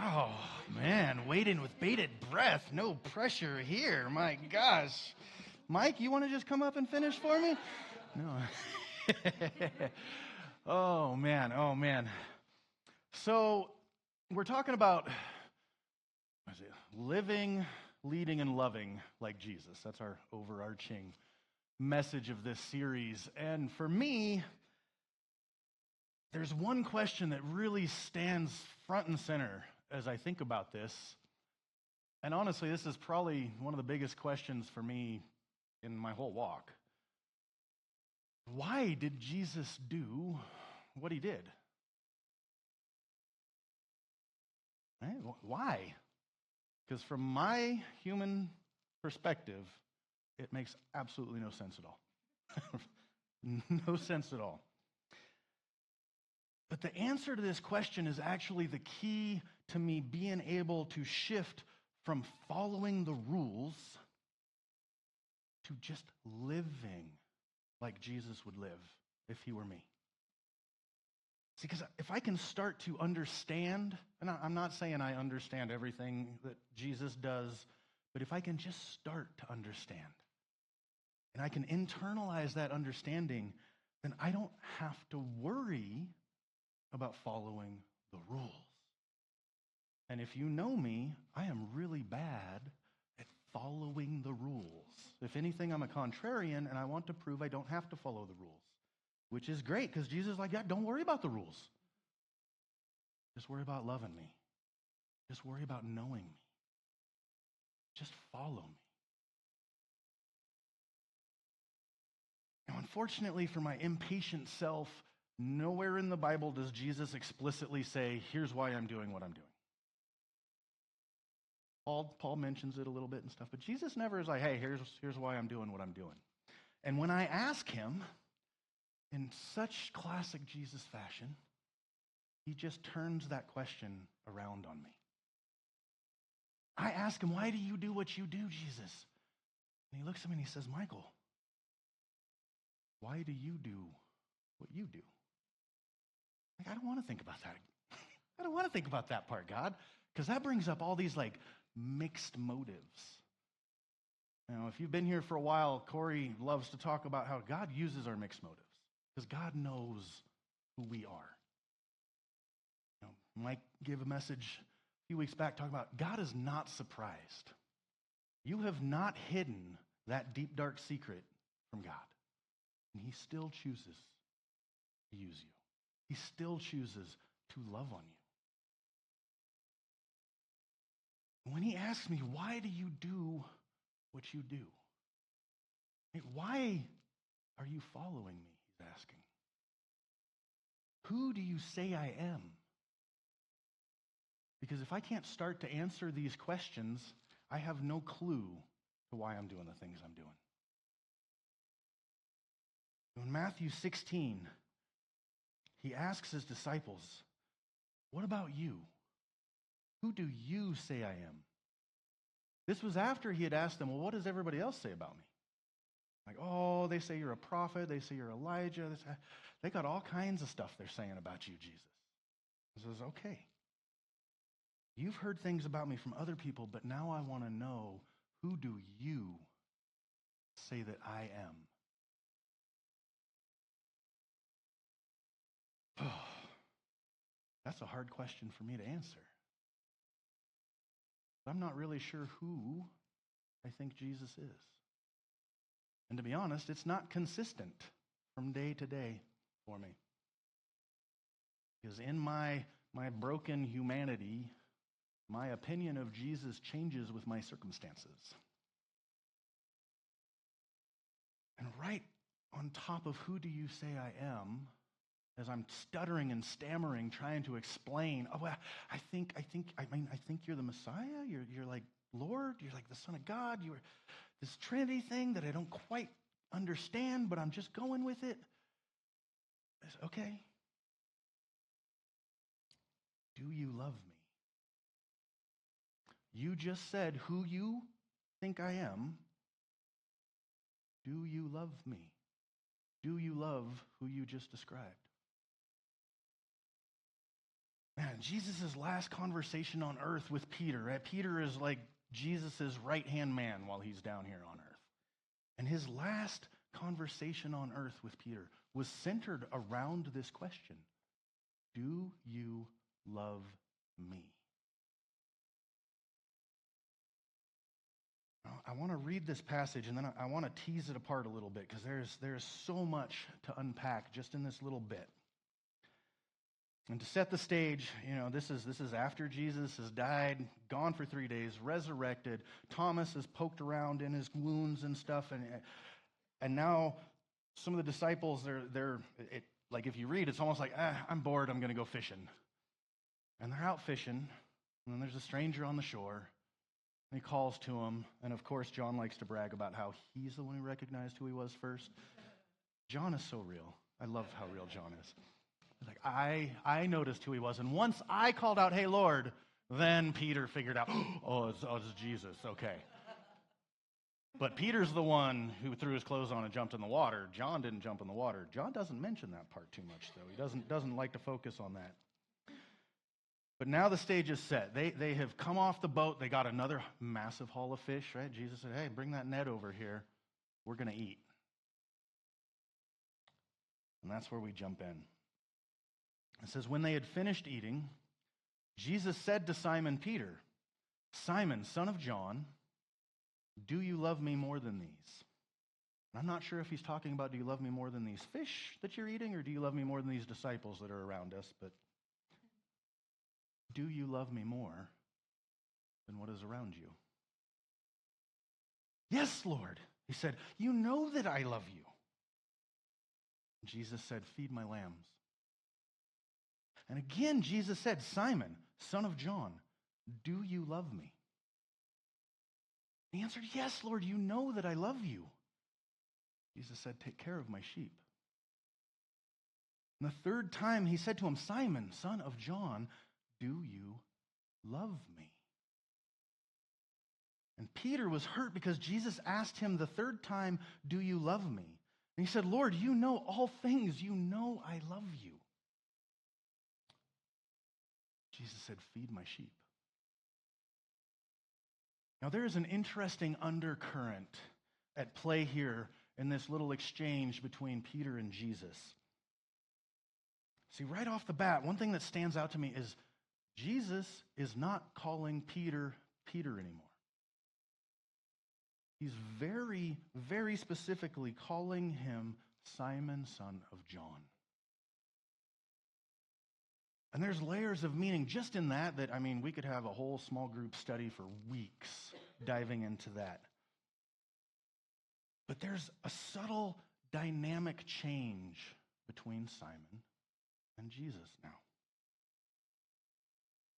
Oh, man, waiting with bated breath. No pressure here. My gosh. Mike, you want to just come up and finish for me? No. Oh, man. Oh, man. So, we're talking about what is it? Living, leading, and loving like Jesus. That's our overarching message of this series. And for me, there's one question that really stands front and center as I think about this. And honestly, this is probably one of the biggest questions for me in my whole walk. Why did Jesus do what he did? Right? Why? Because from my human perspective, it makes absolutely no sense at all. No sense at all. But the answer to this question is actually the key to me being able to shift from following the rules to just living like Jesus would live if he were me. See, because if I can start to understand, and I'm not saying I understand everything that Jesus does, but if I can just start to understand, and I can internalize that understanding, then I don't have to worry about following the rules. And if you know me, I am really bad at following the rules. If anything, I'm a contrarian, and I want to prove I don't have to follow the rules, which is great, because Jesus is like, yeah, don't worry about the rules. Just worry about loving me. Just worry about knowing me. Just follow me. Now, unfortunately for my impatient self, nowhere in the Bible does Jesus explicitly say, here's why I'm doing what I'm doing. Paul mentions it a little bit and stuff, but Jesus never is like, hey, here's why I'm doing what I'm doing. And when I ask him, in such classic Jesus fashion, he just turns that question around on me. I ask him, why do you do what you do, Jesus? And he looks at me and he says, Michael, why do you do what you do? Like, I don't want to think about that. I don't want to think about that part, God, because that brings up all these mixed motives. Now, if you've been here for a while, Corey loves to talk about how God uses our mixed motives because God knows who we are. Mike gave a message a few weeks back talking about God is not surprised. You have not hidden that deep, dark secret from God. And he still chooses to use you. He still chooses to love on you. When he asks me, why do you do what you do? Why are you following me? He's asking. Who do you say I am? Because if I can't start to answer these questions, I have no clue to why I'm doing the things I'm doing. In Matthew 16, he asks his disciples, what about you? Who do you say I am? This was after he had asked them, well, what does everybody else say about me? Like, oh, they say you're a prophet. They say you're Elijah. They got all kinds of stuff they're saying about you, Jesus. He says, okay. You've heard things about me from other people, but now I want to know, who do you say that I am? Oh, that's a hard question for me to answer. I'm not really sure who I think Jesus is. And to be honest, it's not consistent from day to day for me. Because in my broken humanity, my opinion of Jesus changes with my circumstances. And right on top of who do you say I am, as I'm stuttering and stammering, trying to explain, oh, well, I think you're the Messiah. You're like Lord. You're like the Son of God. You're this Trinity thing that I don't quite understand, but I'm just going with it. Okay. Do you love me? You just said who you think I am. Do you love me? Do you love who you just described? Man, Jesus' last conversation on earth with Peter, right? Peter is like Jesus' right-hand man while he's down here on earth. And his last conversation on earth with Peter was centered around this question: do you love me? I want to read this passage, and then I want to tease it apart a little bit, because there's so much to unpack just in this little bit. And to set the stage, this is after Jesus has died, gone for 3 days, resurrected. Thomas is poked around in his wounds and stuff, and now some of the disciples, they're like, if you read, it's almost like, I'm bored, I'm going to go fishing. And they're out fishing, and then there's a stranger on the shore, and he calls to him, and of course, John likes to brag about how he's the one who recognized who he was first. John is so real. I love how real John is. Like, I noticed who he was, and once I called out, "Hey, Lord," then Peter figured out, it's Jesus, okay. But Peter's the one who threw his clothes on and jumped in the water. John didn't jump in the water. John doesn't mention that part too much, though. He doesn't like to focus on that. But now the stage is set. They have come off the boat. They got another massive haul of fish, right? Jesus said, "Hey, bring that net over here. We're going to eat." And that's where we jump in. It says, when they had finished eating, Jesus said to Simon Peter, "Simon, son of John, do you love me more than these?" And I'm not sure if he's talking about, do you love me more than these fish that you're eating, or do you love me more than these disciples that are around us? But do you love me more than what is around you? "Yes, Lord," he said, "you know that I love you." Jesus said, "Feed my lambs." And again, Jesus said, "Simon, son of John, do you love me?" He answered, "Yes, Lord, you know that I love you." Jesus said, "Take care of my sheep." And the third time he said to him, "Simon, son of John, do you love me?" And Peter was hurt because Jesus asked him the third time, "Do you love me?" And he said, "Lord, you know all things. You know I love you." Jesus said, "Feed my sheep." Now, there is an interesting undercurrent at play here in this little exchange between Peter and Jesus. See, right off the bat, one thing that stands out to me is Jesus is not calling Peter Peter anymore. He's very, very specifically calling him Simon, son of John. And there's layers of meaning just in that, we could have a whole small group study for weeks diving into that. But there's a subtle dynamic change between Simon and Jesus now.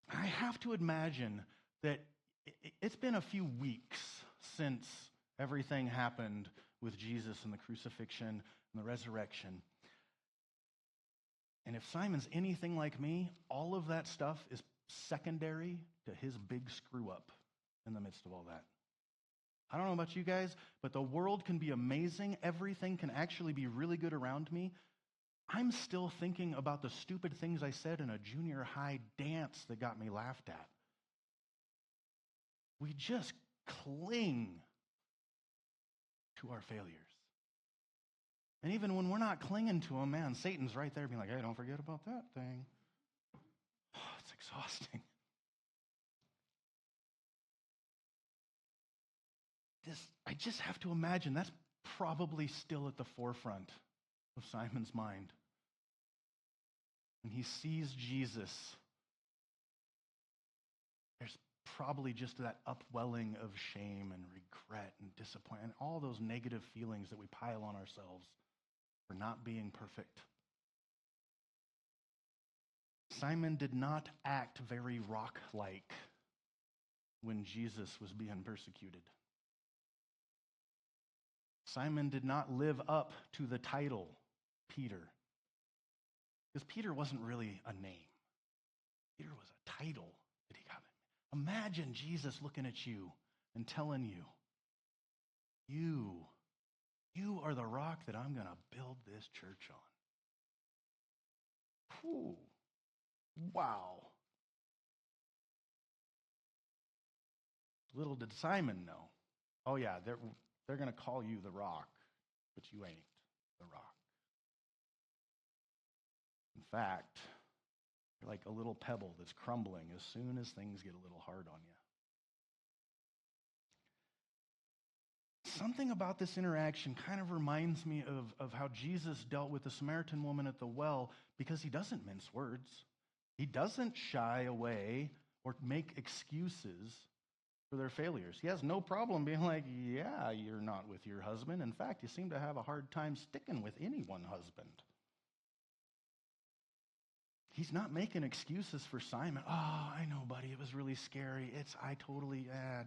I have to imagine that it's been a few weeks since everything happened with Jesus and the crucifixion and the resurrection. And if Simon's anything like me, all of that stuff is secondary to his big screw up in the midst of all that. I don't know about you guys, but the world can be amazing. Everything can actually be really good around me. I'm still thinking about the stupid things I said in a junior high dance that got me laughed at. We just cling to our failures. And even when we're not clinging to them, man, Satan's right there being like, "Hey, don't forget about that thing." Oh, it's exhausting. I just have to imagine that's probably still at the forefront of Simon's mind. When he sees Jesus, there's probably just that upwelling of shame and regret and disappointment, all those negative feelings that we pile on ourselves for not being perfect. Simon did not act very rock-like when Jesus was being persecuted. Simon did not live up to the title Peter, because Peter wasn't really a name. Peter was a title that he got. Imagine Jesus looking at you and telling you, you are the rock that I'm going to build this church on. Whew. Wow. Little did Simon know. Oh, yeah, they're going to call you the rock, but you ain't the rock. In fact, you're like a little pebble that's crumbling as soon as things get a little hard on you. Something about this interaction kind of reminds me of how Jesus dealt with the Samaritan woman at the well, because he doesn't mince words. He doesn't shy away or make excuses for their failures. He has no problem being like, yeah, you're not with your husband. In fact, you seem to have a hard time sticking with any one husband. He's not making excuses for Simon. Oh, I know, buddy, it was really scary.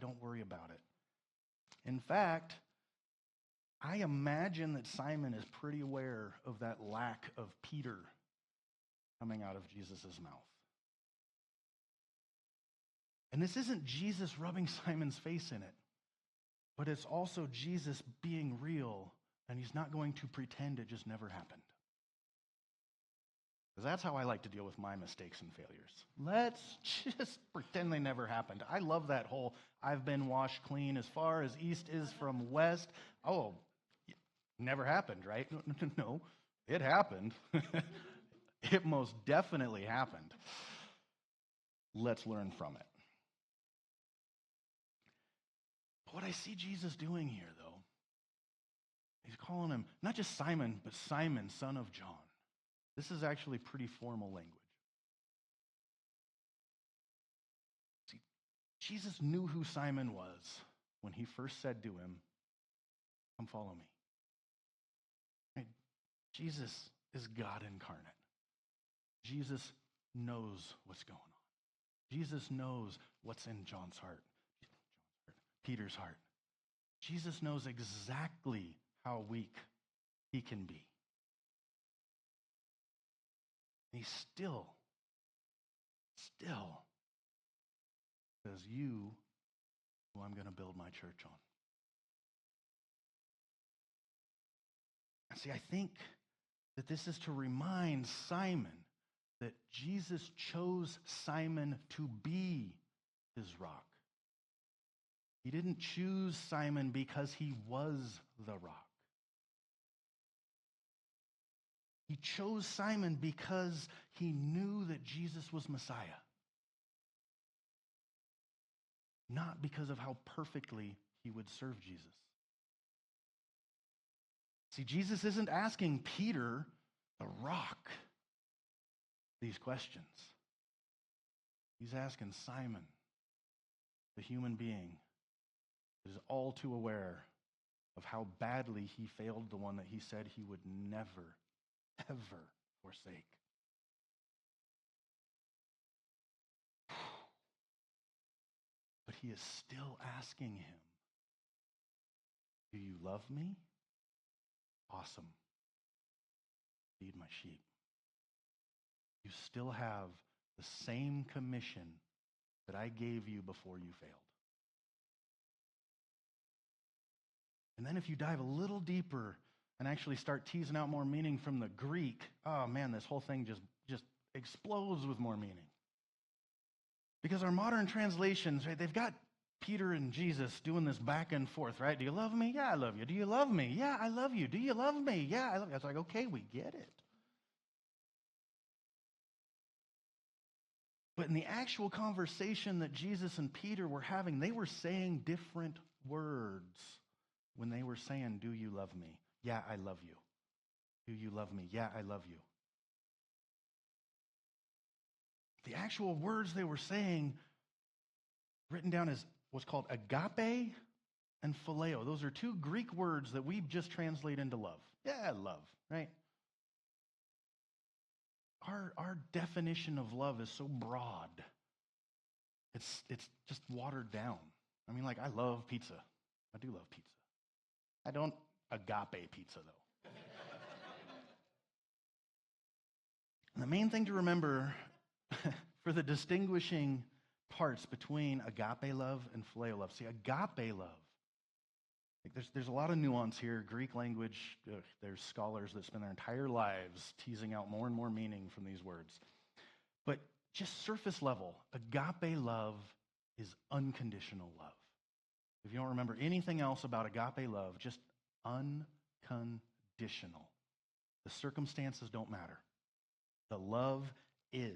Don't worry about it. In fact, I imagine that Simon is pretty aware of that lack of Peter coming out of Jesus' mouth. And this isn't Jesus rubbing Simon's face in it, but it's also Jesus being real, and he's not going to pretend it just never happened. Because that's how I like to deal with my mistakes and failures. Let's just pretend they never happened. I love that whole, I've been washed clean as far as east is from west. Oh, never happened, right? No, it happened. It most definitely happened. Let's learn from it. But what I see Jesus doing here, though, he's calling him not just Simon, but Simon, son of John. This is actually pretty formal language. See, Jesus knew who Simon was when he first said to him, come follow me. Right? Jesus is God incarnate. Jesus knows what's going on. Jesus knows what's in John's heart, Peter's heart. Jesus knows exactly how weak he can be. And he still says, you who I'm going to build my church on. And see, I think that this is to remind Simon that Jesus chose Simon to be his rock. He didn't choose Simon because he was the rock. He chose Simon because he knew that Jesus was Messiah. Not because of how perfectly he would serve Jesus. See, Jesus isn't asking Peter, the rock, these questions. He's asking Simon, the human being, that is all too aware of how badly he failed the one that he said he would never, ever forsake. But he is still asking him, do you love me? Awesome. Feed my sheep. You still have the same commission that I gave you before you failed. And then if you dive a little deeper and actually start teasing out more meaning from the Greek, oh man, this whole thing just explodes with more meaning. Because our modern translations, right, they've got Peter and Jesus doing this back and forth, right? Do you love me? Yeah, I love you. Do you love me? Yeah, I love you. Do you love me? Yeah, I love you. It's like, okay, we get it. But in the actual conversation that Jesus and Peter were having, they were saying different words when they were saying, do you love me? Yeah, I love you. Do you love me? Yeah, I love you. The actual words they were saying, written down as what's called agape and phileo. Those are two Greek words that we just translate into love. Yeah, love, right? Our definition of love is so broad. It's just watered down. I mean, like, I love pizza. I do love pizza. I don't agape pizza, though. And the main thing to remember for the distinguishing parts between agape love and phileo love. See, agape love, like there's a lot of nuance here. Greek language, there's scholars that spend their entire lives teasing out more and more meaning from these words. But just surface level, agape love is unconditional love. If you don't remember anything else about agape love, just unconditional. The circumstances don't matter. The love is.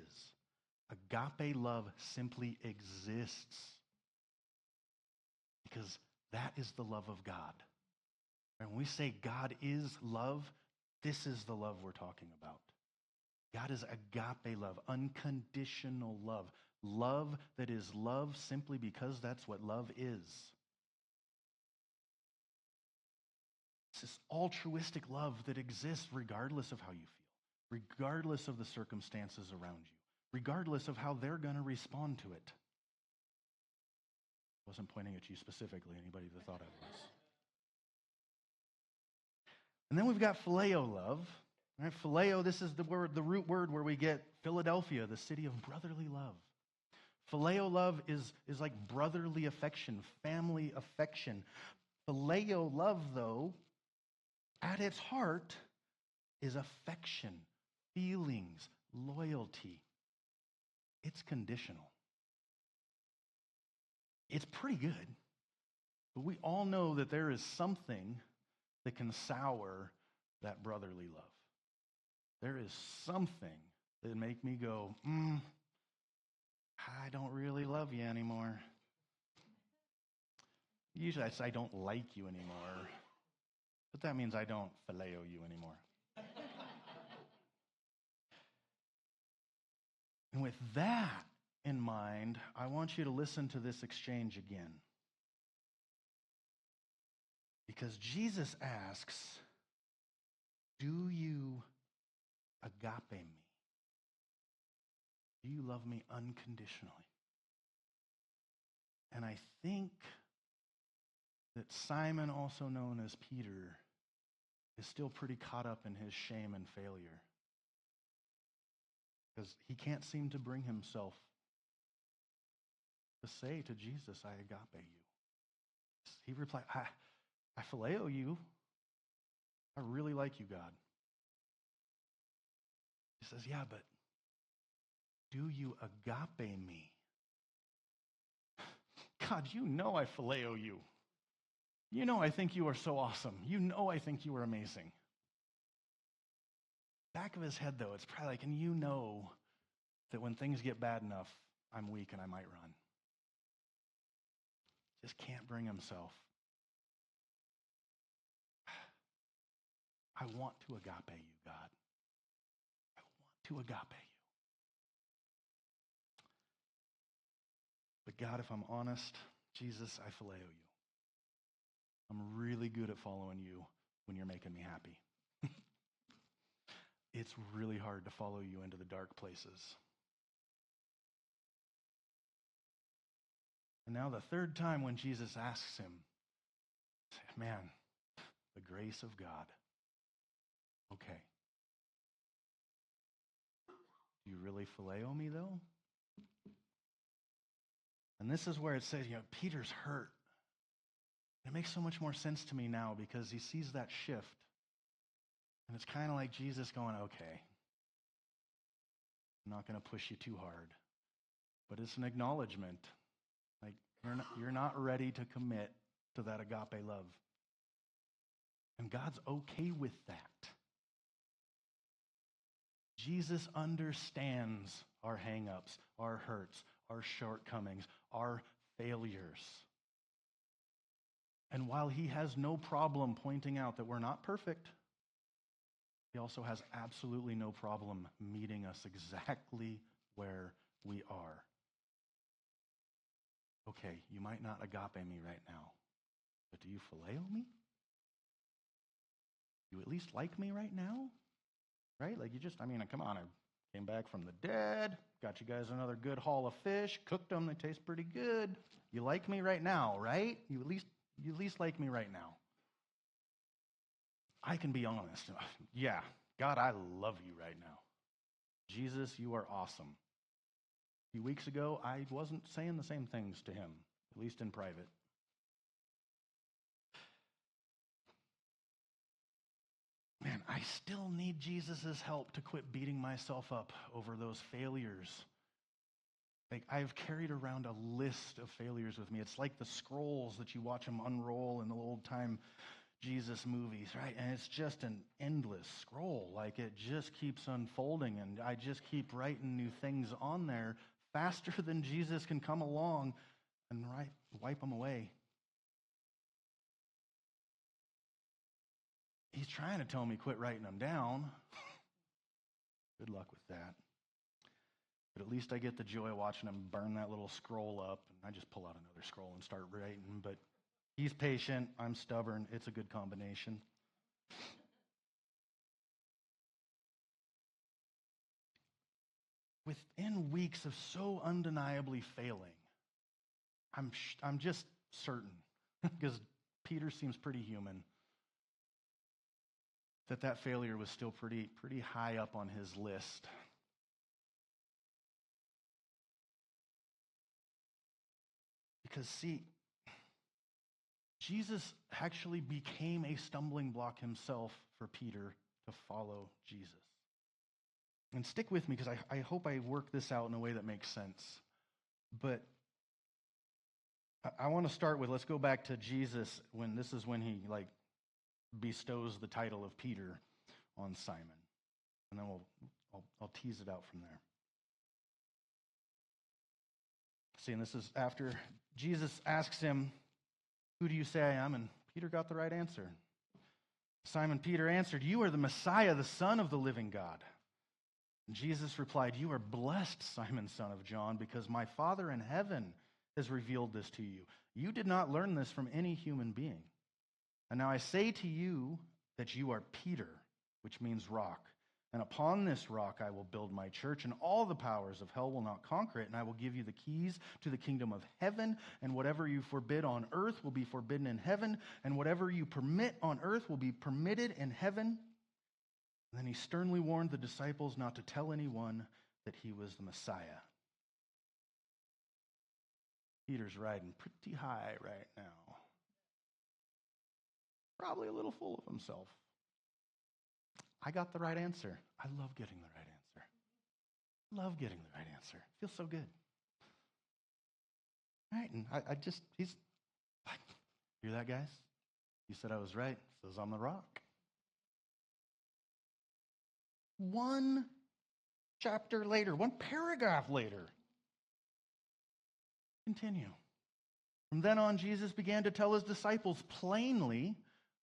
Agape love simply exists because that is the love of God. And when we say God is love, this is the love we're talking about. God is agape love, unconditional love. Love that is love simply because that's what love is. It's this altruistic love that exists regardless of how you feel, regardless of the circumstances around you, regardless of how they're going to respond to it. I wasn't pointing at you specifically, anybody that thought I was. And then we've got phileo love. Right? Phileo, this is the root word where we get Philadelphia, the city of brotherly love. Phileo love is like brotherly affection, family affection. Phileo love, though, at its heart is affection, feelings, loyalty. It's conditional. It's pretty good, but we all know that there is something that can sour that brotherly love. There is something that make me go, I don't really love you anymore. Usually I say I don't like you anymore, but that means I don't phileo you anymore. And with that in mind, I want you to listen to this exchange again. Because Jesus asks, do you agape me? Do you love me unconditionally? And I think that Simon, also known as Peter, is still pretty caught up in his shame and failure. Because he can't seem to bring himself to say to Jesus, I agape you. He replied, I phileo you. I really like you, God. He says, yeah, but do you agape me? God, you know I phileo you. You know I think you are so awesome. You know I think you are amazing. Back of his head, though, it's probably like, and you know that when things get bad enough, I'm weak and I might run. Just can't bring himself. I want to agape you, God. I want to agape you. But God, if I'm honest, Jesus, I phileo you. I'm really good at following you when you're making me happy. It's really hard to follow you into the dark places. And now the third time when Jesus asks him, man, the grace of God. Okay. Do you really phileo me, though? And this is where it says, Peter's hurt. It makes so much more sense to me now because he sees that shift. And it's kind of like Jesus going, okay, I'm not going to push you too hard. But it's an acknowledgement. Like, you're not ready to commit to that agape love. And God's okay with that. Jesus understands our hang-ups, our hurts, our shortcomings, our failures. And while he has no problem pointing out that we're not perfect, he also has absolutely no problem meeting us exactly where we are. Okay, you might not agape me right now, but do you phileo me? You at least like me right now? Right? Like come on, I came back from the dead, got you guys another good haul of fish, cooked them, they taste pretty good. You like me right now, right? You at least like me right now. I can be honest. Yeah, God, I love you right now. Jesus, you are awesome. A few weeks ago, I wasn't saying the same things to him, at least in private. Man, I still need Jesus' help to quit beating myself up over those failures Like, I've carried around a list of failures with me. It's like the scrolls that you watch them unroll in the old-time Jesus movies, right? And it's just an endless scroll. Like, it just keeps unfolding, and I just keep writing new things on there faster than Jesus can come along and wipe them away. He's trying to tell me quit writing them down. Good luck with that. But at least I get the joy of watching him burn that little scroll up, and I just pull out another scroll and start writing. But he's patient, I'm stubborn. It's a good combination. Within weeks of so undeniably failing, I'm just certain, because Peter seems pretty human, that failure was still pretty high up on his list. Because, see, Jesus actually became a stumbling block himself for Peter to follow Jesus. And stick with me, because I hope I work this out in a way that makes sense. But I want to start with, let's go back to Jesus, when he bestows the title of Peter on Simon. And then I'll tease it out from there. See, and this is after Jesus asks him, "Who do you say I am?" And Peter got the right answer. Simon Peter answered, "You are the Messiah, the Son of the living God." And Jesus replied, "You are blessed, Simon, son of John, because my Father in heaven has revealed this to you. You did not learn this from any human being. And now I say to you that you are Peter," which means rock. "And upon this rock I will build my church, and all the powers of hell will not conquer it. And I will give you the keys to the kingdom of heaven. And whatever you forbid on earth will be forbidden in heaven. And whatever you permit on earth will be permitted in heaven." And then he sternly warned the disciples not to tell anyone that he was the Messiah. Peter's riding pretty high right now. Probably a little full of himself. I got the right answer. I love getting the right answer. Love getting the right answer. Feels so good. Right? And he's, hear that, guys? You said I was right. Says I'm the rock. One chapter later, one paragraph later. Continue. From then on, Jesus began to tell his disciples plainly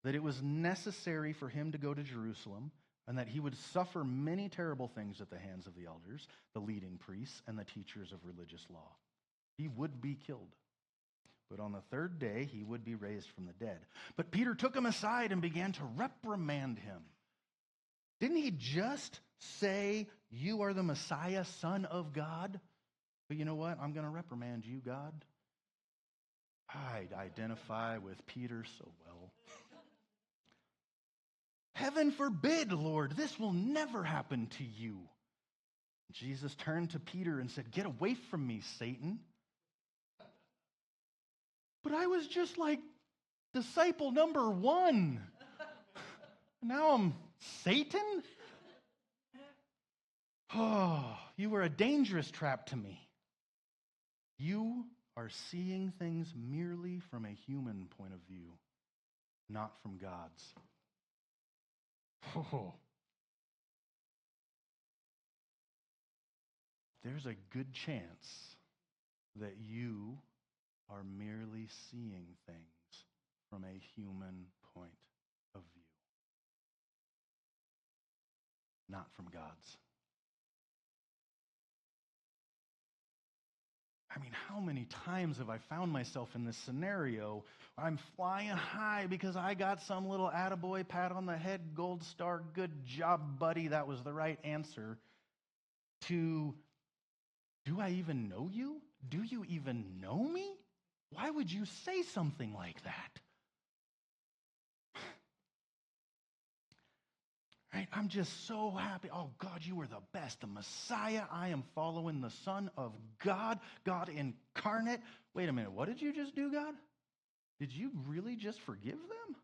that it was necessary for him to go to Jerusalem, and that he would suffer many terrible things at the hands of the elders, the leading priests, and the teachers of religious law. He would be killed. But on the third day, he would be raised from the dead. But Peter took him aside and began to reprimand him. Didn't he just say, "You are the Messiah, Son of God"? But you know what? I'm going to reprimand you, God. I identify with Peter so well. "Heaven forbid, Lord, this will never happen to you." Jesus turned to Peter and said, "Get away from me, Satan." But I was just like disciple number 1. Now I'm Satan? Oh, you were a dangerous trap to me. You are seeing things merely from a human point of view, not from God's. Oh. There's a good chance that you are merely seeing things from a human point of view, not from God's. I mean, how many times have I found myself in this scenario where I'm flying high because I got some little attaboy, pat on the head, gold star, good job, buddy, that was the right answer, to, do I even know you? Do you even know me? Why would you say something like that? Right? I'm just so happy. Oh, God, you are the best. The Messiah. I am following the Son of God, God incarnate. Wait a minute. What did you just do, God? Did you really just forgive them?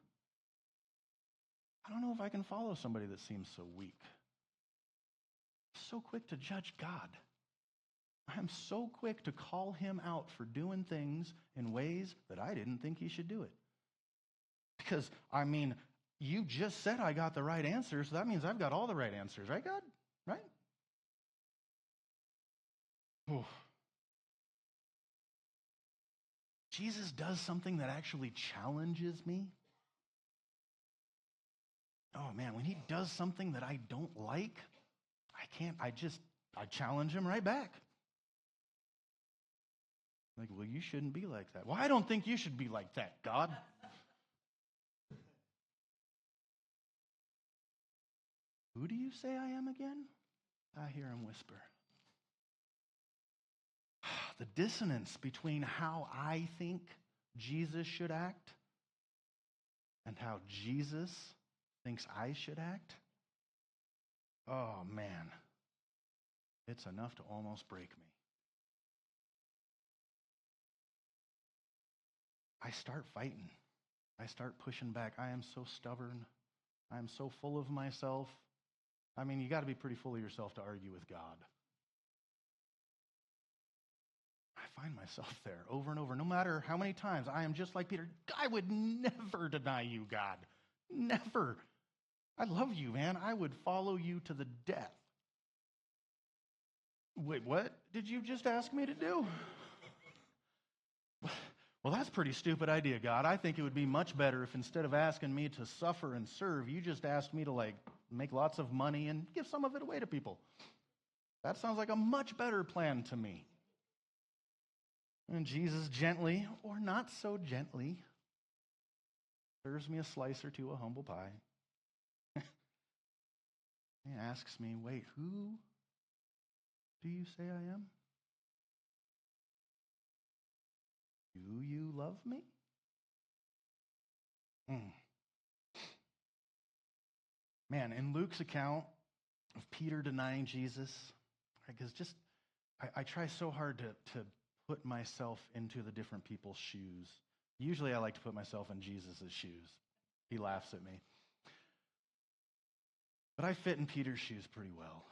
I don't know if I can follow somebody that seems so weak. So quick to judge God. I'm so quick to call him out for doing things in ways that I didn't think he should do it. Because, I mean, you just said I got the right answer, so that means I've got all the right answers, right, God? Right? Oof. Jesus does something that actually challenges me. Oh, man, when he does something that I don't like, I challenge him right back. Like, well, you shouldn't be like that. Well, I don't think you should be like that, God. Who do you say I am again? I hear him whisper. The dissonance between how I think Jesus should act and how Jesus thinks I should act. Oh, man. It's enough to almost break me. I start fighting. I start pushing back. I am so stubborn. I am so full of myself. I mean, you got to be pretty full of yourself to argue with God. I find myself there over and over. No matter how many times I am just like Peter. I would never deny you, God. Never. I love you, man. I would follow you to the death. Wait, what did you just ask me to do? Well, that's a pretty stupid idea, God. I think it would be much better if instead of asking me to suffer and serve, you just asked me to make lots of money and give some of it away to people. That sounds like a much better plan to me. And Jesus gently, or not so gently, serves me a slice or two of humble pie. He asks me, wait, who do you say I am? Do you love me? Man, in Luke's account of Peter denying Jesus, because I try so hard to put myself into the different people's shoes. Usually I like to put myself in Jesus' shoes. He laughs at me. But I fit in Peter's shoes pretty well.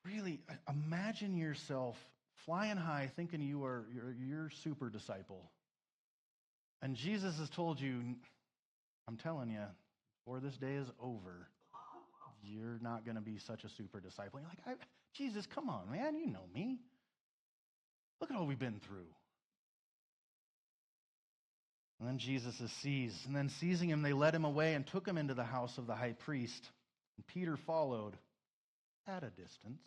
Really, imagine yourself flying high thinking you're super disciple. And Jesus has told you, I'm telling you, before this day is over, you're not going to be such a super disciple. You're like, Jesus, come on, man, you know me. Look at all we've been through. And then Jesus is seized. And then seizing him, they led him away and took him into the house of the high priest. And Peter followed at a distance.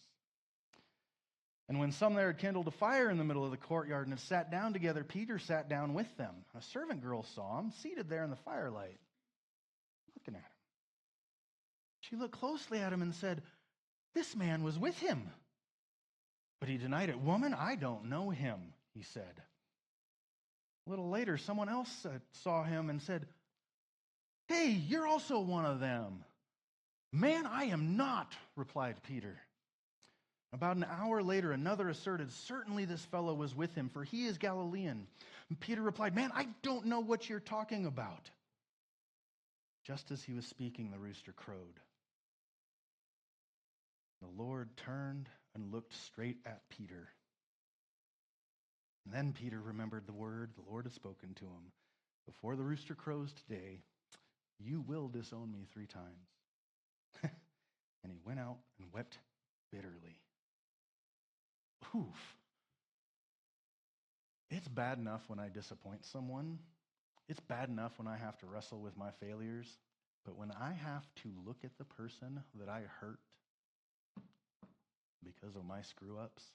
And when some there had kindled a fire in the middle of the courtyard and had sat down together, Peter sat down with them. A servant girl saw him seated there in the firelight, looking at him. She looked closely at him and said, "This man was with him." But he denied it. "Woman, I don't know him," he said. A little later, someone else saw him and said, "Hey, you're also one of them." "Man, I am not," replied Peter. About an hour later, another asserted, "Certainly this fellow was with him, for he is Galilean." And Peter replied, "Man, I don't know what you're talking about." Just as he was speaking, the rooster crowed. The Lord turned and looked straight at Peter. And then Peter remembered the word the Lord had spoken to him. "Before the rooster crows today, you will disown me 3 times. And he went out and wept bitterly. Oof. It's bad enough when I disappoint someone. It's bad enough when I have to wrestle with my failures. But when I have to look at the person that I hurt because of my screw-ups,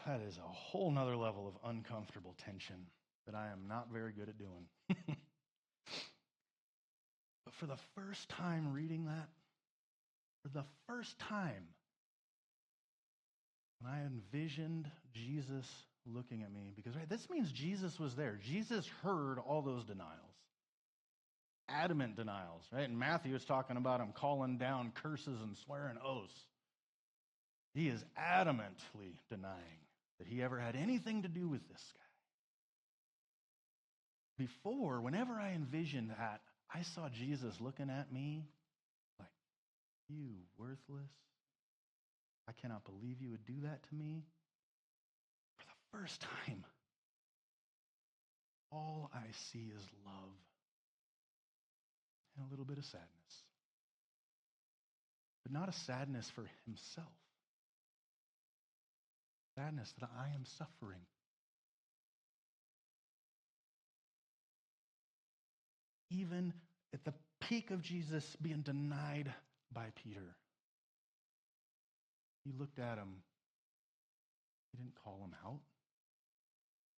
that is a whole nother level of uncomfortable tension that I am not very good at doing. But for the first time reading that, for the first time, when I envisioned Jesus looking at me, because this means Jesus was there. Jesus heard all those denials. Adamant denials, right? And Matthew is talking about him calling down curses and swearing oaths. He is adamantly denying that he ever had anything to do with this guy. Before, whenever I envisioned that, I saw Jesus looking at me like, you worthless. I cannot believe you would do that to me. For the first time, all I see is love and a little bit of sadness. But not a sadness for himself. Sadness that I am suffering. Even at the peak of Jesus being denied by Peter, he looked at him. He didn't call him out.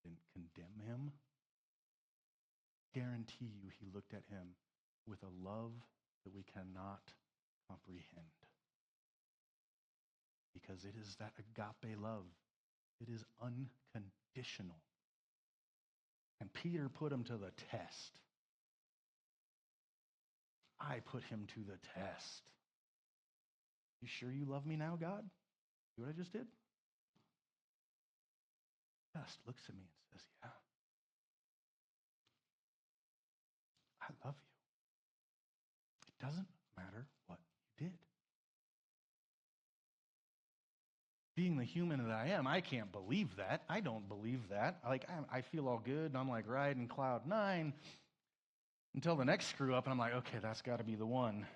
Didn't condemn him. Guarantee you he looked at him with a love that we cannot comprehend. Because it is that agape love. It is unconditional. And Peter put him to the test. I put him to the test. You sure you love me now, God? See what I just did? Just looks at me and says, yeah. I love you. It doesn't matter what you did. Being the human that I am, I can't believe that. I don't believe that. I feel all good, and I'm like riding cloud 9 until the next screw up, and I'm like, okay, that's got to be the one.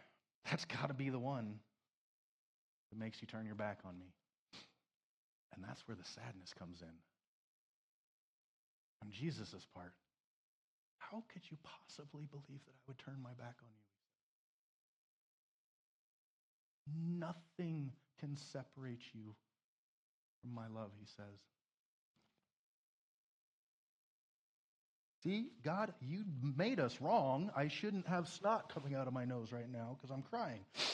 That's got to be the one that makes you turn your back on me. And that's where the sadness comes in. On Jesus' part, how could you possibly believe that I would turn my back on you? Nothing can separate you from my love, he says. See, God, you made us wrong. I shouldn't have snot coming out of my nose right now because I'm crying. I'm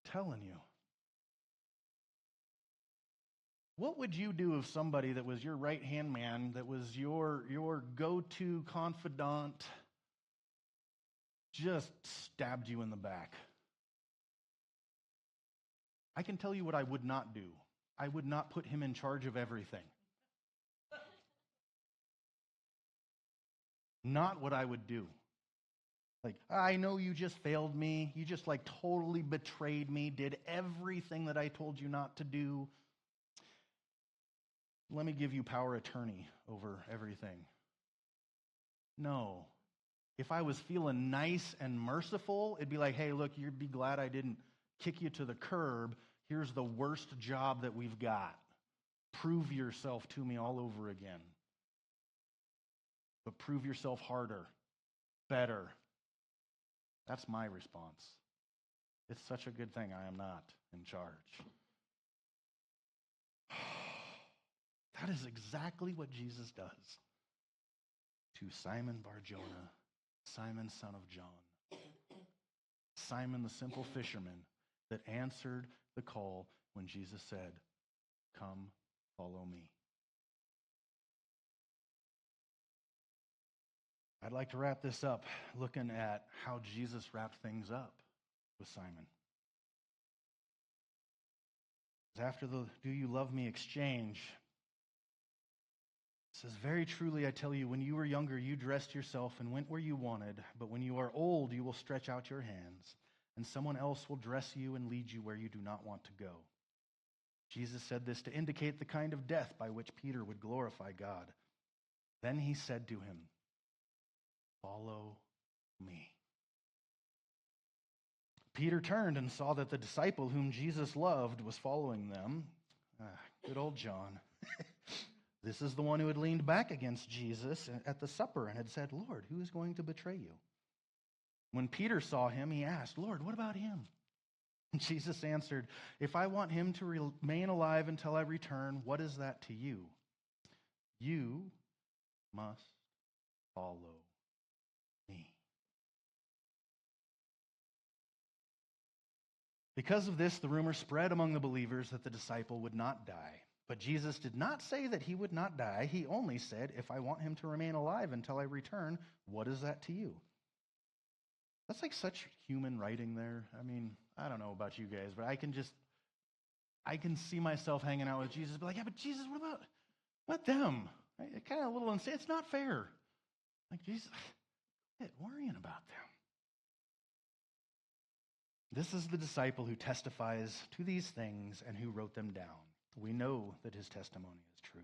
telling you. What would you do if somebody that was your right-hand man, that was your go-to confidant, just stabbed you in the back? I can tell you what I would not do. I would not put him in charge of everything. Not what I would do. Like, I know you just failed me. You just totally betrayed me, did everything that I told you not to do. Let me give you power attorney over everything. No. If I was feeling nice and merciful, it'd be like, hey, look, you'd be glad I didn't kick you to the curb. Here's the worst job that we've got. Prove yourself to me all over again. But prove yourself harder, better. That's my response. It's such a good thing I am not in charge. That is exactly what Jesus does to Simon Bar-Jonah, Simon, son of John. Simon, the simple fisherman that answered the call when Jesus said, come, follow me. I'd like to wrap this up looking at how Jesus wrapped things up with Simon. After the do you love me exchange, it says, very truly I tell you, when you were younger, you dressed yourself and went where you wanted, but when you are old, you will stretch out your hands, and someone else will dress you and lead you where you do not want to go. Jesus said this to indicate the kind of death by which Peter would glorify God. Then he said to him, follow me. Peter turned and saw that the disciple whom Jesus loved was following them. Good old John. This is the one who had leaned back against Jesus at the supper and had said, Lord, who is going to betray you? When Peter saw him, he asked, Lord, what about him? And Jesus answered, if I want him to remain alive until I return, what is that to you? You must follow me. Because of this, the rumor spread among the believers that the disciple would not die. But Jesus did not say that he would not die. He only said, if I want him to remain alive until I return, what is that to you? That's such human writing there. I mean, I don't know about you guys, but I can see myself hanging out with Jesus, but yeah, but Jesus, what about them? Kind of a little insane. It's not fair. Jesus, quit worrying about them. This is the disciple who testifies to these things and who wrote them down. We know that his testimony is true.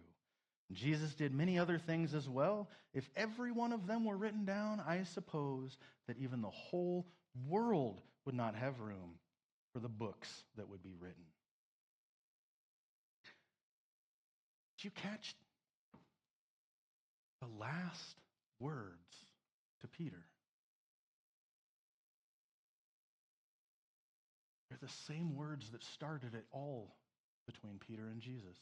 Jesus did many other things as well. If every one of them were written down, I suppose that even the whole world would not have room for the books that would be written. Did you catch the last words to Peter? They're the same words that started it all between Peter and Jesus.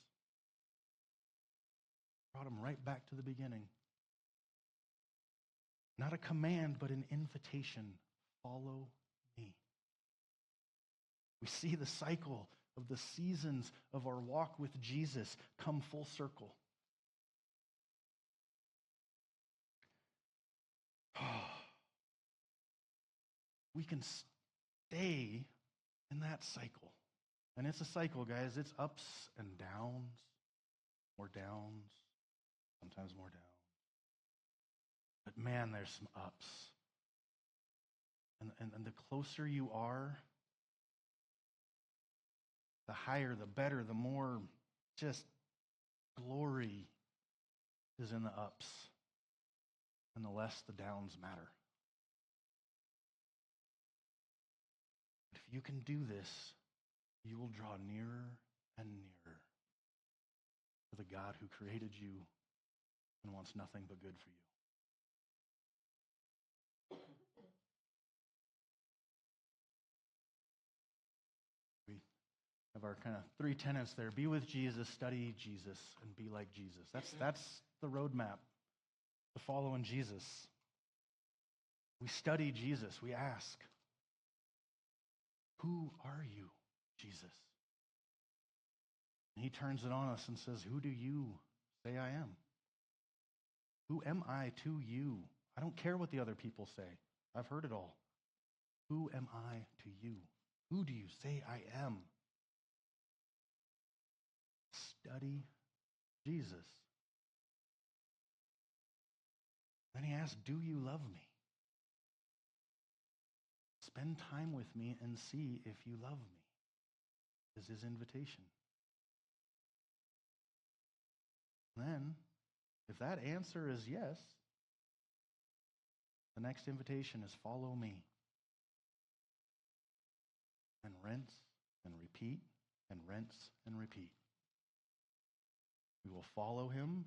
Brought him right back to the beginning. Not a command, but an invitation. Follow me. We see the cycle of the seasons of our walk with Jesus come full circle. We can stay in that cycle. And it's a cycle, guys. It's ups and downs, more downs, sometimes more downs. But man, there's some ups. And the closer you are, the higher, the better, the more just glory is in the ups, and the less the downs matter. But if you can do this, you will draw nearer and nearer to the God who created you and wants nothing but good for you. We have our kind of 3 tenets there. Be with Jesus, study Jesus, and be like Jesus. That's the roadmap to following Jesus. We study Jesus. We ask, who are you, Jesus? And he turns it on us and says, who do you say I am? Who am I to you? I don't care what the other people say. I've heard it all. Who am I to you? Who do you say I am? Study Jesus. Then he asks, do you love me? Spend time with me and see if you love me, is his invitation. Then, if that answer is yes, the next invitation is follow me. And rinse and repeat and rinse and repeat. We will follow him,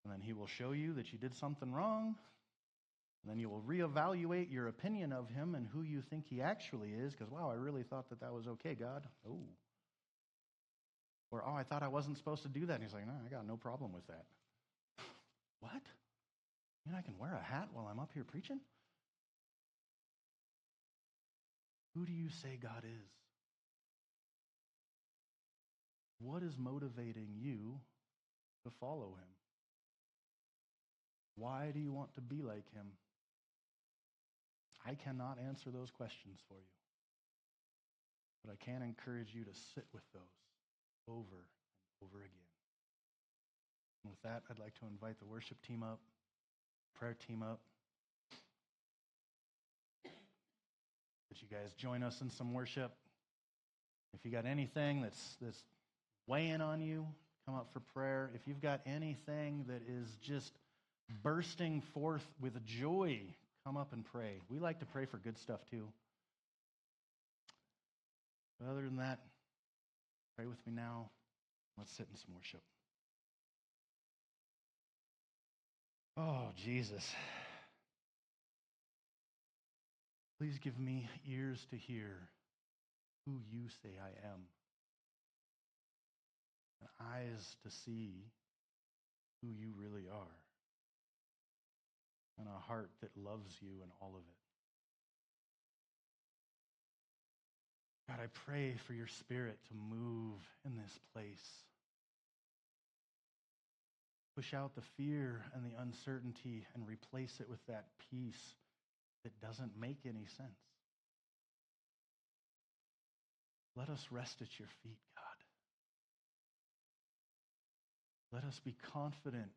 and then he will show you that you did something wrong, and then you will reevaluate your opinion of him and who you think he actually is, because, wow, I really thought that was okay, God. Oh. Or, oh, I thought I wasn't supposed to do that. And he's like, no, I got no problem with that. What? You mean I can wear a hat while I'm up here preaching? Who do you say God is? What is motivating you to follow him? Why do you want to be like him? I cannot answer those questions for you. But I can encourage you to sit with those over and over again. And with that, I'd like to invite the worship team up, prayer team up. Would you guys join us in some worship? If you got anything that's weighing on you, come up for prayer. If you've got anything that is just bursting forth with joy, come up and pray. We like to pray for good stuff too. But other than that, pray with me now. Let's sit in some worship. Oh, Jesus. Please give me ears to hear who you say I am, and eyes to see who you really are, and a heart that loves you in all of it. God, I pray for your Spirit to move in this place. Push out the fear and the uncertainty and replace it with that peace that doesn't make any sense. Let us rest at your feet, God. Let us be confident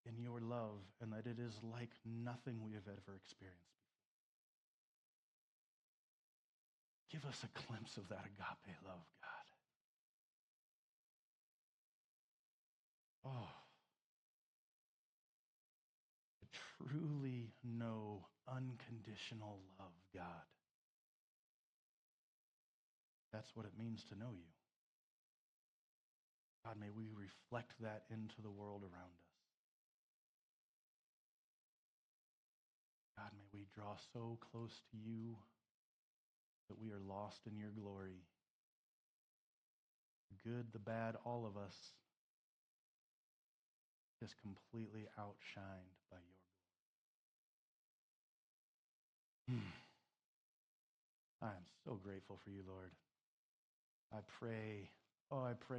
in your love and that it is like nothing we have ever experienced before. Give us a glimpse of that agape love, God. Oh, to truly know unconditional love, God. That's what it means to know you. God, may we reflect that into the world around us. God, may we draw so close to you that we are lost in your glory. The good, the bad, all of us just completely outshined by your glory. I am so grateful for you, Lord. I pray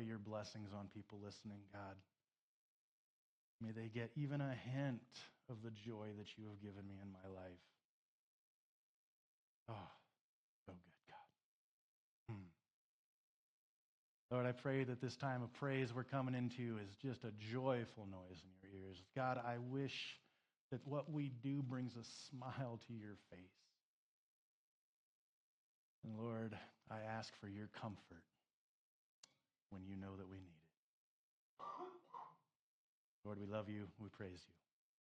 your blessings on people listening, God. May they get even a hint of the joy that you have given me in my life. Oh, so good, God. Lord, I pray that this time of praise we're coming into is just a joyful noise in your ears. God, I wish that what we do brings a smile to your face. And Lord, I ask for your comfort when you know that we need it. Lord, we love you. We praise you.